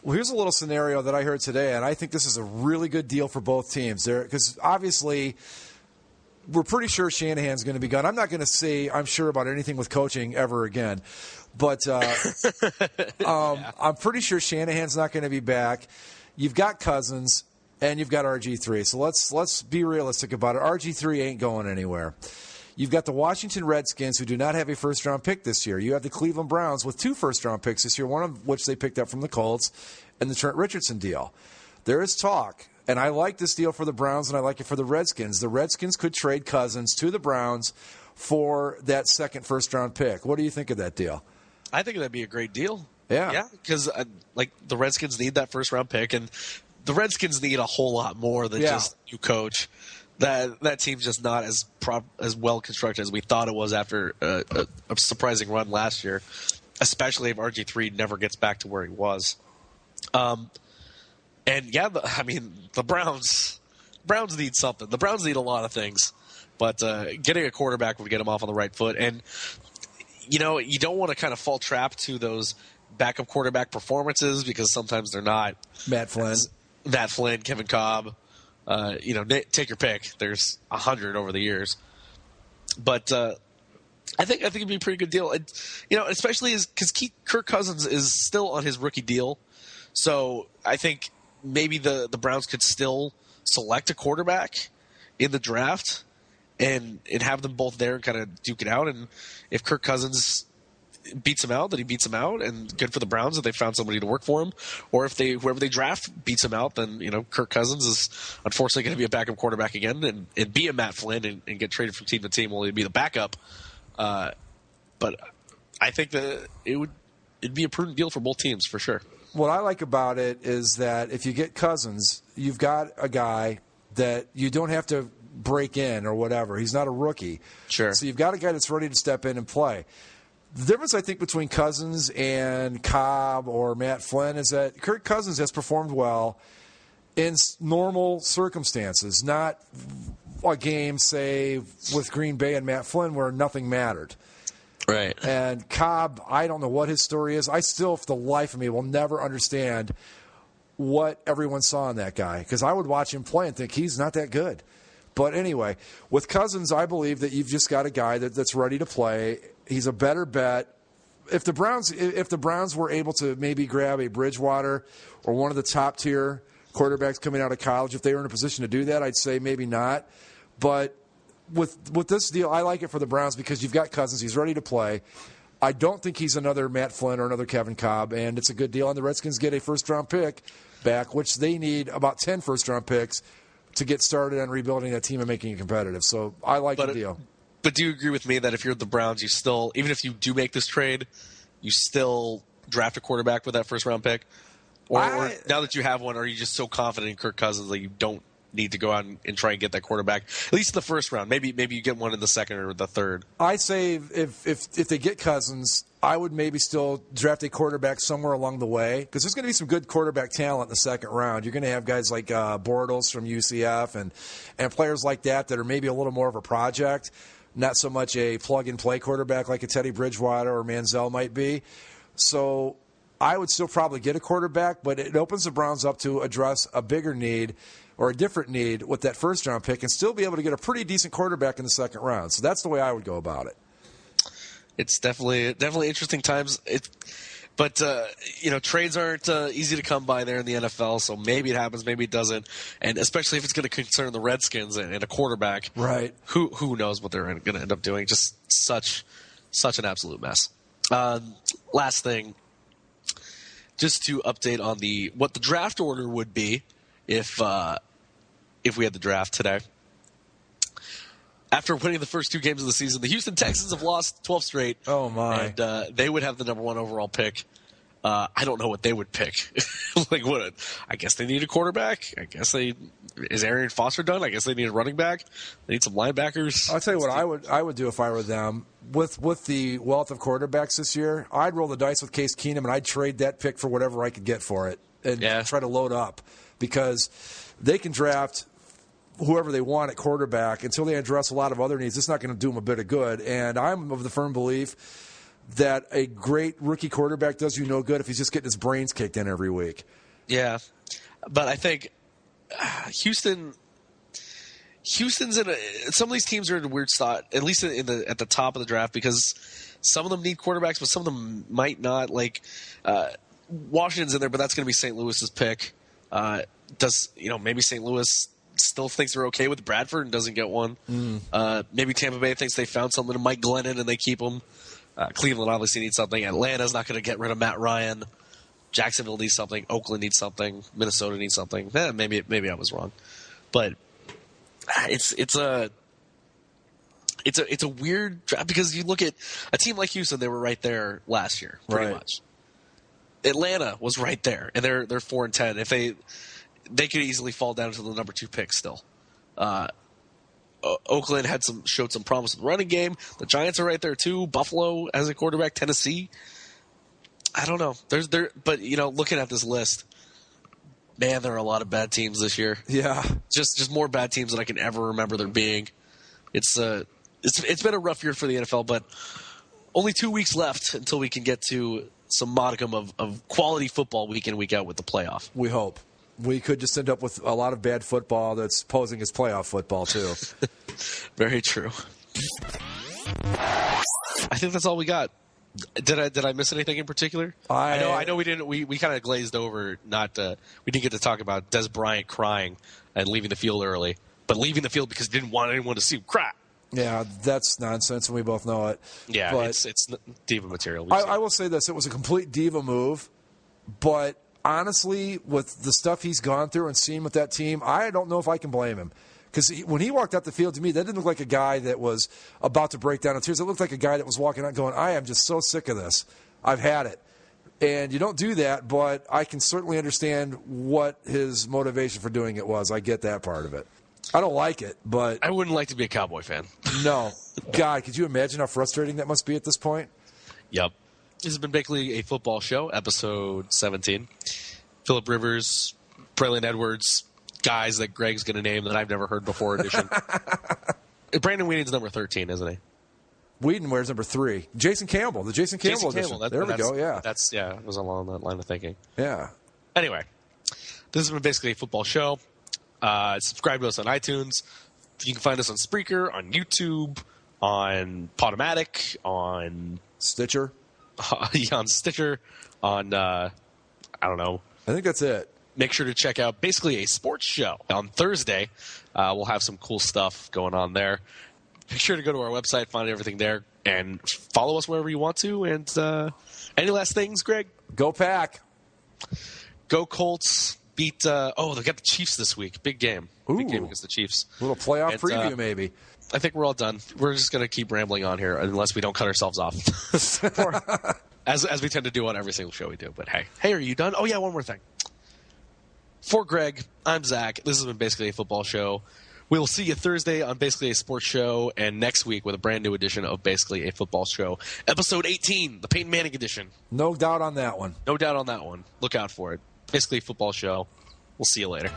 Well, here's a little scenario that I heard today, and I think this is a really good deal for both teams. Because obviously we're pretty sure Shanahan's going to be gone. I'm not going to say I'm sure about anything with coaching ever again, but I'm pretty sure Shanahan's not going to be back. You've got Cousins and you've got RG3. So let's be realistic about it. RG3 ain't going anywhere. You've got the Washington Redskins, who do not have a first-round pick this year. You have the Cleveland Browns with 2 first-round picks this year, one of which they picked up from the Colts, and the Trent Richardson deal. There is talk, and I like this deal for the Browns, and I like it for the Redskins. The Redskins could trade Cousins to the Browns for that second first-round pick. What do you think of that deal? I think that'd be a great deal. Yeah, because the Redskins need that first-round pick, and the Redskins need a whole lot more than just new coach. That team's just not as well constructed as we thought it was after a surprising run last year, especially if RG3 never gets back to where he was. The Browns need something. The Browns need a lot of things, but getting a quarterback would get them off on the right foot. And you don't want to kind of fall trap to those backup quarterback performances because sometimes they're not. Matt Flynn, Kevin Cobb. Take your pick. There's 100 over the years, but I think it'd be a pretty good deal. Especially because Kirk Cousins is still on his rookie deal, so I think maybe the Browns could still select a quarterback in the draft and have them both there and kind of duke it out. And if Kirk Cousins beats him out, then he beats him out, and good for the Browns if they found somebody to work for him. Or if whoever they draft beats him out, then Kirk Cousins is unfortunately going to be a backup quarterback again and be a Matt Flynn and get traded from team to team while he'd be the backup. But I think that it'd be a prudent deal for both teams for sure. What I like about it is that if you get Cousins, you've got a guy that you don't have to break in or whatever. He's not a rookie. Sure. So you've got a guy that's ready to step in and play. The difference, I think, between Cousins and Cobb or Matt Flynn is that Kirk Cousins has performed well in normal circumstances, not a game, say, with Green Bay and Matt Flynn where nothing mattered. Right. And Cobb, I don't know what his story is. I still, for the life of me, will never understand what everyone saw in that guy because I would watch him play and think he's not that good. But anyway, with Cousins, I believe that you've just got a guy that's ready to play. He's a better bet. If the Browns were able to maybe grab a Bridgewater or one of the top tier quarterbacks coming out of college, if they were in a position to do that, I'd say maybe not. But with this deal, I like it for the Browns because you've got Cousins. He's ready to play. I don't think he's another Matt Flynn or another Kevin Cobb, and it's a good deal. And the Redskins get a first-round pick back, which they need about 10 first-round picks to get started on rebuilding that team and making it competitive. So I like the deal. But do you agree with me that if you're the Browns, you still, even if you do make this trade, you still draft a quarterback with that first-round pick? Or now that you have one, are you just so confident in Kirk Cousins that you don't need to go out and try and get that quarterback, at least in the first round? Maybe you get one in the second or the third. I say if they get Cousins, I would maybe still draft a quarterback somewhere along the way because there's going to be some good quarterback talent in the second round. You're going to have guys like Bortles from UCF and players like that are maybe a little more of a project, not so much a plug-and-play quarterback like a Teddy Bridgewater or Manziel might be. So I would still probably get a quarterback, but it opens the Browns up to address a bigger need or a different need with that first-round pick and still be able to get a pretty decent quarterback in the second round. So that's the way I would go about it. It's definitely interesting times. But trades aren't easy to come by there in the NFL, so maybe it happens, maybe it doesn't. And especially if it's going to concern the Redskins and a quarterback. Right. Who knows what they're going to end up doing. Just such an absolute mess. Last thing, just to update on what the draft order would be if we had the draft today. After winning the first 2 games of the season, the Houston Texans have lost 12 straight. Oh, my. And they would have the number 1 overall pick. I don't know what they would pick. I guess they need a quarterback. Is Arian Foster done? I guess they need a running back. They need some linebackers. I'll tell you what I would do if I were them. With the wealth of quarterbacks this year, I'd roll the dice with Case Keenum, and I'd trade that pick for whatever I could get for it and try to load up because they can draft whoever they want at quarterback until they address a lot of other needs. It's not going to do them a bit of good. And I'm of the firm belief that a great rookie quarterback does you no good if he's just getting his brains kicked in every week. Yeah. But I think Houston, Houston's some of these teams are in a weird spot, at least at the top of the draft, because some of them need quarterbacks, but some of them might not. Like Washington's in there, but that's going to be St. Louis's pick. Maybe St. Louis still thinks they're okay with Bradford and doesn't get one. Maybe Tampa Bay thinks they found something to Mike Glennon and they keep him. Cleveland obviously needs something. Atlanta's not going to get rid of Matt Ryan. Jacksonville needs something. Oakland needs something. Minnesota needs something. Maybe I was wrong, but it's a weird draft because you look at a team like Houston. They were right there last year, pretty much. Atlanta was right there, and they're 4-10. If they could easily fall down to the number 2 pick still. Oakland showed some promise in the running game. The Giants are right there too. Buffalo has a quarterback. Tennessee. I don't know. But looking at this list, man, there are a lot of bad teams this year. Yeah, just more bad teams than I can ever remember there being. It's been a rough year for the NFL, but only 2 weeks left until we can get to some modicum of quality football week in, week out with the playoff. We hope. We could just end up with a lot of bad football that's posing as playoff football, too. Very true. I think that's all we got. Did I miss anything in particular? I know we didn't. We kind of glazed over. We didn't get to talk about Des Bryant crying and leaving the field early, but leaving the field because he didn't want anyone to see him cry. Yeah, that's nonsense, and we both know it. Yeah, but it's diva material. I will say this. It was a complete diva move, but honestly, with the stuff he's gone through and seen with that team, I don't know if I can blame him. Because when he walked out the field, to me, that didn't look like a guy that was about to break down in tears. It looked like a guy that was walking out going, I am just so sick of this. I've had it. And you don't do that, but I can certainly understand what his motivation for doing it was. I get that part of it. I don't like it, but I wouldn't like to be a Cowboy fan. No. God, could you imagine how frustrating that must be at this point? Yep. This has been basically a football show, episode 17. Phillip Rivers, Braylon Edwards, guys that Greg's going to name that I've never heard before edition. Brandon Whedon's number 13, isn't he? Whedon wears number 3. Jason Campbell, the Jason Campbell edition. There we go, yeah. It was along that line of thinking. Yeah. Anyway, this has been basically a football show. Subscribe to us on iTunes. You can find us on Spreaker, on YouTube, on Podomatic, on Stitcher. On Stitcher, on, I don't know. I think that's it. Make sure to check out basically a sports show on Thursday. We'll have some cool stuff going on there. Make sure to go to our website, find everything there, and follow us wherever you want to. And any last things, Greg? Go Pack. Go Colts. Beat. They got the Chiefs this week. Big game. Ooh. Big game against the Chiefs. A little playoff preview, maybe. I think we're all done. We're just going to keep rambling on here unless we don't cut ourselves off. As we tend to do on every single show we do. But hey, are you done? Oh, yeah, one more thing. For Greg, I'm Zach. This has been Basically a Football Show. We will see you Thursday on Basically a Sports Show, and next week with a brand new edition of Basically a Football Show. Episode 18, the Peyton Manning edition. No doubt on that one. No doubt on that one. Look out for it. Basically a Football Show. We'll see you later.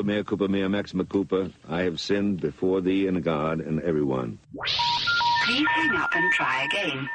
mea culpa, mea maxima culpa. I have sinned before thee and God and everyone. Please hang up and try again.